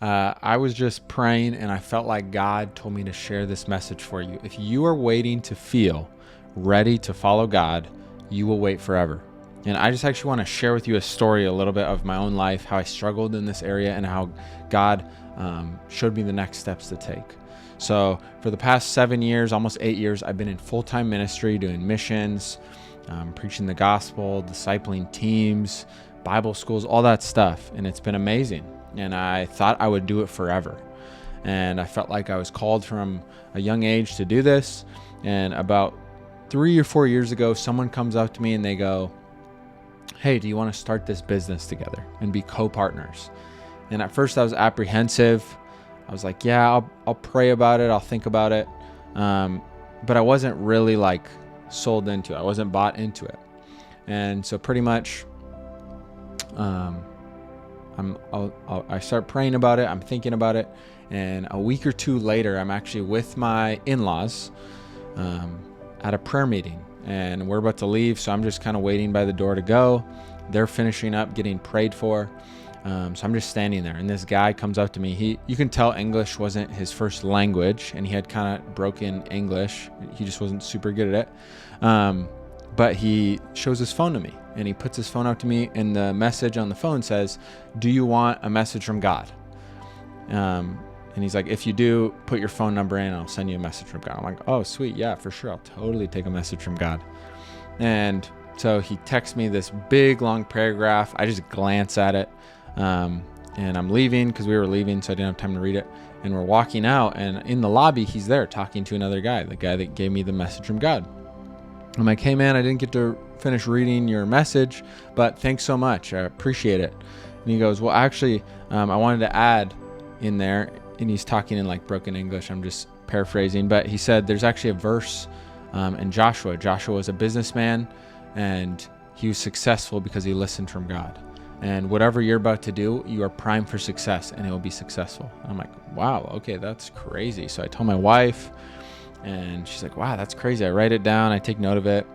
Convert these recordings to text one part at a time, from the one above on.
I was just praying, and I felt like God told me to share this message for you. If you are waiting to feel ready to follow God, you will wait forever. And I just actually want to share with you a story, a little bit of my own life, how I struggled in this area, and how God showed me the next steps to take. So for the past 7 years, almost 8 years, I've been in full-time ministry doing missions, preaching the gospel, discipling teams, Bible schools, all that stuff. And it's been amazing. And I thought I would do it forever. And I felt like I was called from a young age to do this. And about 3 or 4 years ago, someone comes up to me and they go, "Hey, do you want to start this business together and be co-partners?" And at first I was apprehensive. I was like, yeah, I'll pray about it. I'll think about it. But I wasn't really like sold into it. I wasn't bought into it. And so pretty much, I start praying about it. I'm thinking about it. And a week or two later, I'm actually with my in-laws at a prayer meeting. And we're about to leave. So I'm just kind of waiting by the door to go. They're finishing up getting prayed for. So I'm just standing there, and this guy comes up to me. You can tell English wasn't his first language, and he had kind of broken English. He just wasn't super good at it. But he shows his phone to me, and he puts his phone out to me, and the message on the phone says, "Do you want a message from God?" And he's like, "If you do, put your phone number in, and I'll send you a message from God." I'm like, "Oh, sweet. Yeah, for sure. I'll totally take a message from God." And so he texts me this big, long paragraph. I just glance at it. And I'm leaving because we were leaving, so I didn't have time to read it. And we're walking out, and in the lobby, he's there talking to another guy, the guy that gave me the message from God. I'm like, "Hey man, I didn't get to finish reading your message, but thanks so much. I appreciate it." And he goes, "Well, actually, I wanted to add in there," and he's talking in like broken English. I'm just paraphrasing, but he said there's actually a verse in Joshua. Joshua was a businessman, and he was successful because he listened from God. And whatever you're about to do, you are primed for success, and it will be successful. And I'm like, wow, okay, that's crazy. So I told my wife, and she's like, wow, that's crazy. I write it down. I take note of it.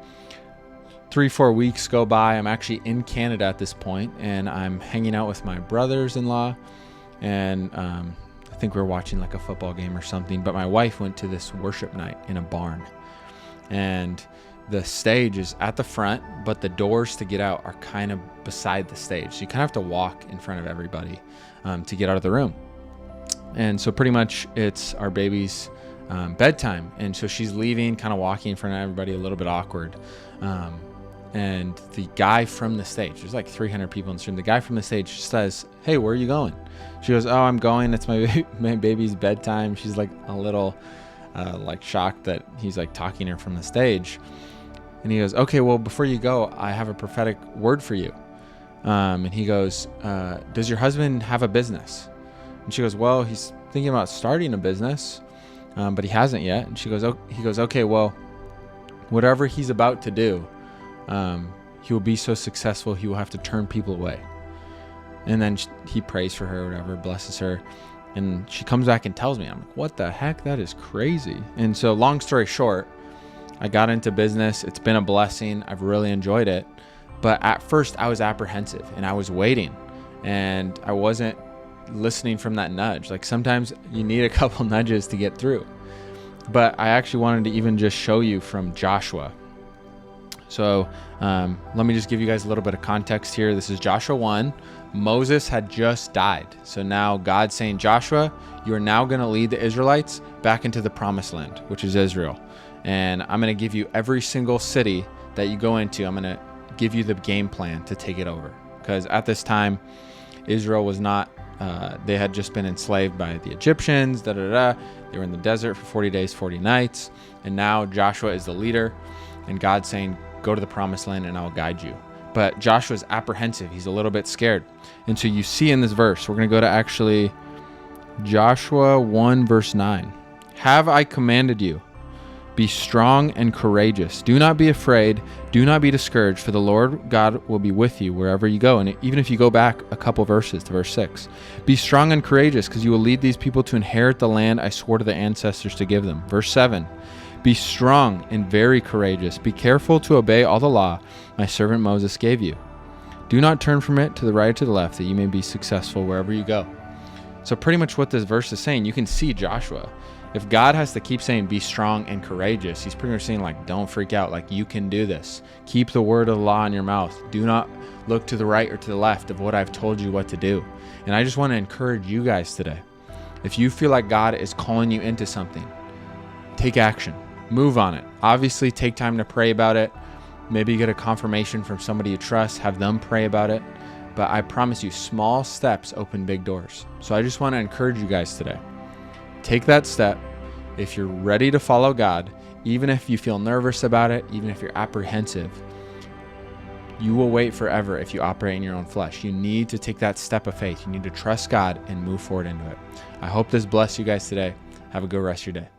3-4 weeks go by. I'm actually in Canada at this point, and I'm hanging out with my brothers-in-law. And I think we were watching like a football game or something. But my wife went to this worship night in a barn. And the stage is at the front, but the doors to get out are kind of beside the stage. So you kind of have to walk in front of everybody to get out of the room. And so pretty much it's our baby's bedtime. And so she's leaving, kind of walking in front of everybody, a little bit awkward. And the guy from the stage, there's like 300 people in this room. The guy from the stage says, "Hey, where are you going?" She goes, "Oh, I'm going. It's my baby's bedtime." She's like a little like shocked that he's like talking to her from the stage. And he goes, "Okay, well, before you go, I have a prophetic word for you." And he goes, "Does your husband have a business?" And she goes, "Well, he's thinking about starting a business, but he hasn't yet." And he goes, "Okay, well, whatever he's about to do, he will be so successful, he will have to turn people away." And then he prays for her, whatever, blesses her. And she comes back and tells me, I'm like, what the heck? That is crazy. And so long story short, I got into business. It's been a blessing. I've really enjoyed it. But at first I was apprehensive, and I was waiting, and I wasn't listening from that nudge. Like sometimes you need a couple nudges to get through. But I actually wanted to even just show you from Joshua. So let me just give you guys a little bit of context here. This is Joshua 1. Moses had just died. So now God's saying, Joshua, you are now going to lead the Israelites back into the promised land, which is Israel. And I'm going to give you every single city that you go into. I'm going to give you the game plan to take it over. Because at this time, Israel was not, they had just been enslaved by the Egyptians, They were in the desert for 40 days, 40 nights. And now Joshua is the leader. And God's saying, go to the promised land and I'll guide you. But Joshua's apprehensive. He's a little bit scared. And so you see in this verse, we're going to go to actually Joshua 1 verse 9. Have I commanded you? Be strong and courageous. Do not be afraid. Do not be discouraged, for the Lord God will be with you wherever you go. And even if you go back a couple verses to verse 6, be strong and courageous, because you will lead these people to inherit the land I swore to their ancestors to give them. Verse 7, be strong and very courageous. Be careful to obey all the law my servant Moses gave you. Do not turn from it to the right or to the left, that you may be successful wherever you go. So pretty much what this verse is saying, you can see Joshua. If God has to keep saying, be strong and courageous, he's pretty much saying, like, don't freak out. Like, you can do this. Keep the word of the law in your mouth. Do not look to the right or to the left of what I've told you what to do. And I just want to encourage you guys today. If you feel like God is calling you into something, take action. Move on it. Obviously, take time to pray about it. Maybe get a confirmation from somebody you trust. Have them pray about it. But I promise you, small steps open big doors. So I just want to encourage you guys today. Take that step. If you're ready to follow God, even if you feel nervous about it, even if you're apprehensive, you will wait forever if you operate in your own flesh. You need to take that step of faith. You need to trust God and move forward into it. I hope this blessed you guys today. Have a good rest of your day.